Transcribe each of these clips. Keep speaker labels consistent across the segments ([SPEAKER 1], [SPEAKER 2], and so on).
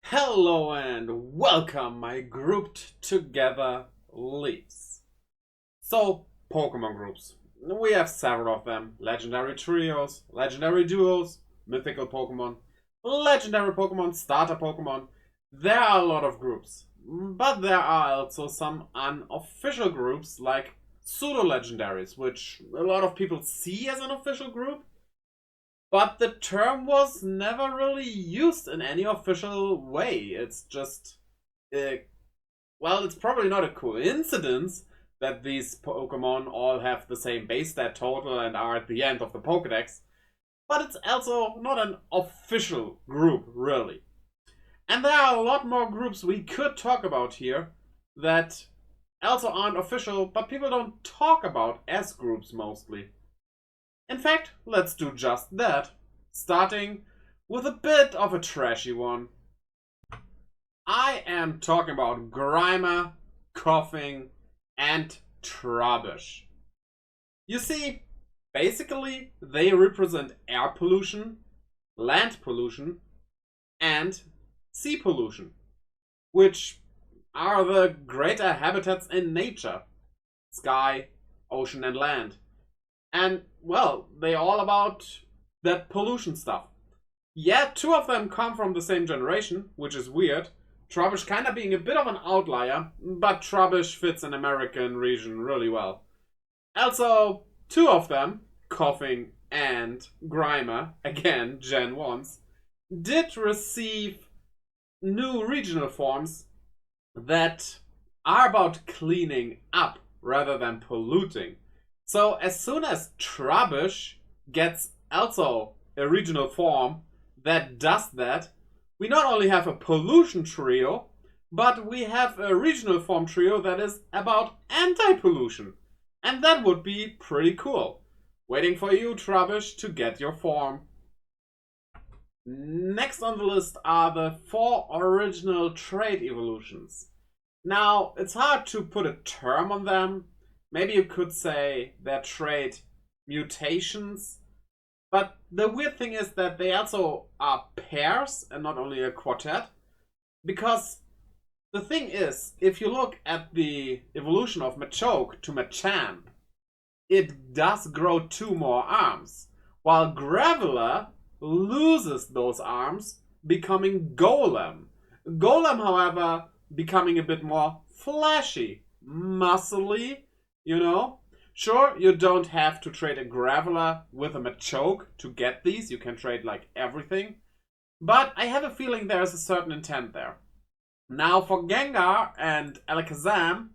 [SPEAKER 1] Hello and welcome, my grouped together leaves. So, Pokemon groups. We have several of them. Legendary trios, legendary duos, mythical Pokemon, legendary Pokemon, starter Pokemon. There are a lot of groups. But there are also some unofficial groups like pseudo-legendaries, which a lot of people see as an official group, but the term was never really used in any official way. It's just, uh, it's probably not a coincidence that these Pokemon all have the same base stat total and are at the end of the Pokedex, but it's also not an official group, really. And there are a lot more groups we could talk about here that also aren't official, but people don't talk about as groups mostly. In fact, let's do just that, starting with a bit of a trashy one. I am talking about Grimer, Coughing, and Trubbish. You see, basically, they represent air pollution, land pollution, and sea pollution, which are the greater habitats in nature: sky, ocean, and land. And, well, they all about that pollution stuff. Yeah, two of them come from the same generation, which is weird. Trubbish kinda being a bit of an outlier, but Trubbish fits an American region really well. Also, two of them, Coughing and Grimer, again, Gen 1s, did receive new regional forms that are about cleaning up rather than polluting. So as soon as Trubbish gets also a regional form that does that, we not only have a pollution trio, but we have a regional form trio that is about anti-pollution. And that would be pretty cool. Waiting for you, Trubbish, to get your form. Next on the list are the 4 original trait evolutions. Now, it's hard to put a term on them. Maybe you could say they're trait mutations. But the weird thing is that they also are pairs and not only a quartet. Because the thing is, if you look at the evolution of Machoke to Machamp, it does grow 2 more arms, while Graveler loses those arms, becoming Golem. Golem, however, becoming a bit more flashy, muscly, you know. Sure, you don't have to trade a Graveler with a Machoke to get these. You can trade like everything. But I have a feeling there is a certain intent there. Now for Gengar and Alakazam,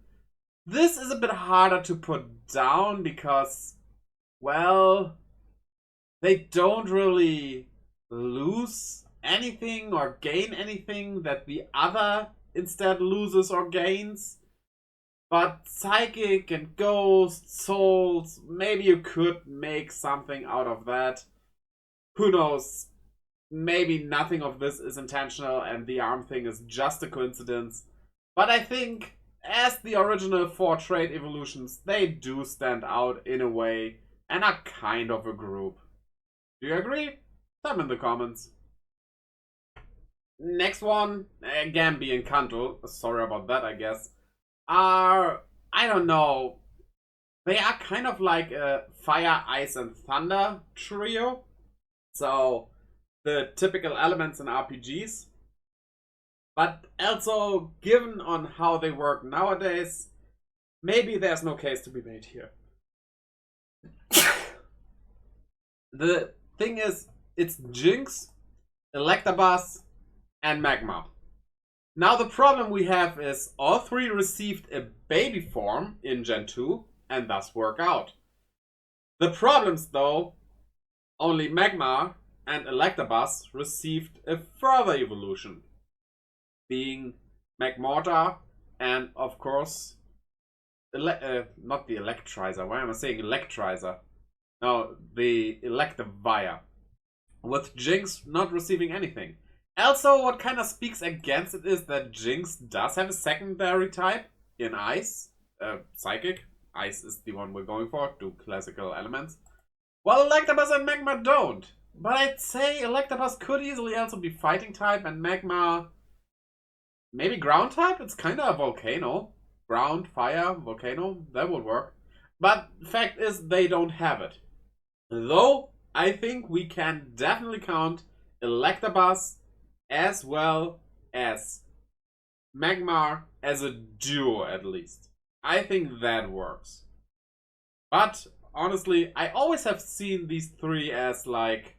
[SPEAKER 1] this is a bit harder to put down because, well, they don't really lose anything or gain anything that the other instead loses or gains. But Psychic and Ghost, Souls, maybe you could make something out of that. Who knows? Maybe nothing of this is intentional and the arm thing is just a coincidence. But I think, as the original 4 trait evolutions, they do stand out in a way and are kind of a group. Do you agree? Tell me in the comments. Next one, again being Kanto, sorry about that I guess, are, I don't know, they are kind of like a fire, ice, and thunder trio. So, the typical elements in RPGs. But also, given on how they work nowadays, maybe there's no case to be made here. The thing is, it's Jinx, Electabuzz, and Magmar. Now the problem we have is all 3 received a baby form in Gen 2 and thus work out. The problems though, only Magmar and Electabuzz received a further evolution, being Magmortar and of course, not the Electrizer, why am I saying Electrizer? No, the Electivire, with Jinx not receiving anything. Also, what kind of speaks against it is that Jinx does have a secondary type in Ice, Psychic. Ice is the one we're going for, 2 classical elements. While Electabuzz and Magmar don't. But I'd say Electabuzz could easily also be Fighting type and Magmar Maybe ground type? It's kind of a volcano. Ground, fire, volcano, that would work. But fact is, they don't have it. Though, I think we can definitely count Electabuzz as well as Magmar as a duo at least. I think that works. But honestly, I always have seen these three as like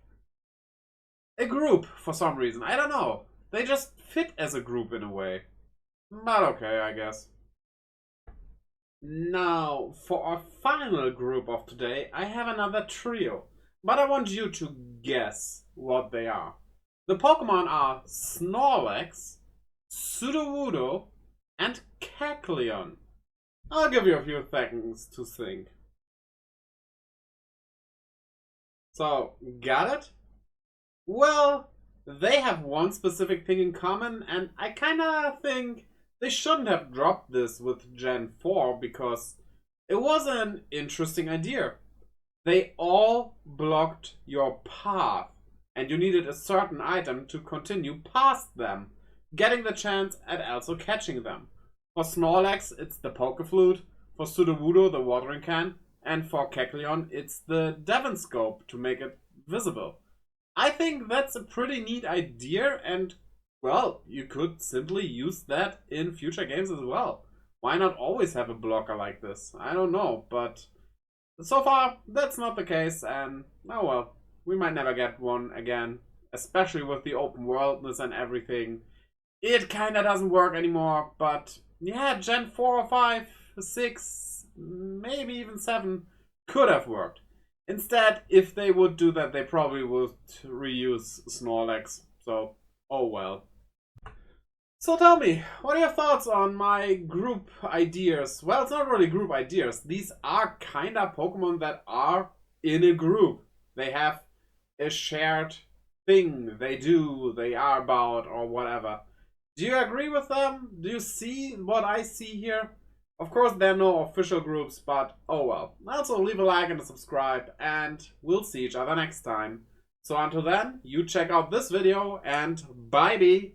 [SPEAKER 1] a group for some reason. I don't know. They just fit as a group in a way. But okay, I guess. Now, for our final group of today, I have another trio. But I want you to guess what they are. The Pokemon are Snorlax, Sudowoodo, and Kecleon. I'll give you a few seconds to think. So, got it? Well, they have one specific thing in common, and I kinda think they shouldn't have dropped this with Gen 4 because it was an interesting idea. They all blocked your path, and you needed a certain item to continue past them, getting the chance at also catching them. For Snorlax, it's the Pokeflute, for Sudowoodo, the watering can, and for Kecleon, it's the Devon Scope to make it visible. I think that's a pretty neat idea, and well, you could simply use that in future games as well. Why not always have a blocker like this? I don't know, but so far that's not the case, and oh well, we might never get one again, especially with the open worldness and everything. It kinda doesn't work anymore, but yeah, Gen 4 or 5, 6, maybe even 7 could have worked. Instead, if they would do that, they probably would reuse Snorlax. So, oh well. So tell me, what are your thoughts on my group ideas? Well, it's not really group ideas. These are kinda Pokemon that are in a group. They have a shared thing they do, they are about, or whatever. Do you agree with them? Do you see what I see here? Of course, there are no official groups, but oh well. Also, leave a like and a subscribe, and we'll see each other next time. So until then, you check out this video, and bye-bye!